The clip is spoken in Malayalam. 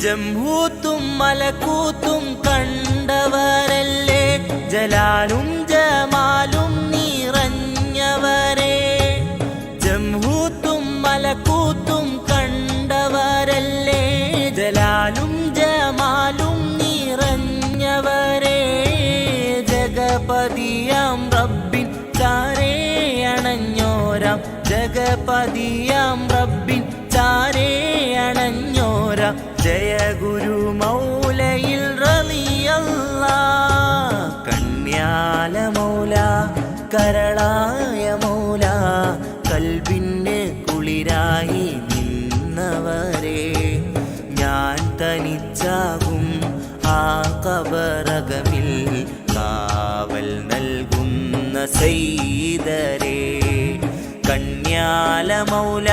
ജംഹൂത്തും മലക്കൂത്തും കണ്ടവരല്ലേ, ജലാലും ജമാലും നിറഞ്ഞവരെ. ജംഹൂത്തും മലക്കൂത്തും കണ്ടവരല്ലേ, ജലാലും ജമാലും നിറഞ്ഞവരെ. ജഗപതിയാം റബ്ബിൻ ചാരേ അണഞ്ഞോരാം, ജഗപതിയാം റബ്ബിൻ ചാരേ അണഞ്ഞോരാം. ജയ ഗുരു മൗലയിൽ റളിയല്ലാഹ്. കണ്യാല മൗല, കരളായ മൗല, കൽബിന് കുളിരായി നിന്നവരെ. ഞാൻ തനിച്ചാകും ആ ഖബറകമിൽ കാവൽ നൽകുന്ന സയ്യിദരേ. കണ്യാല മൗല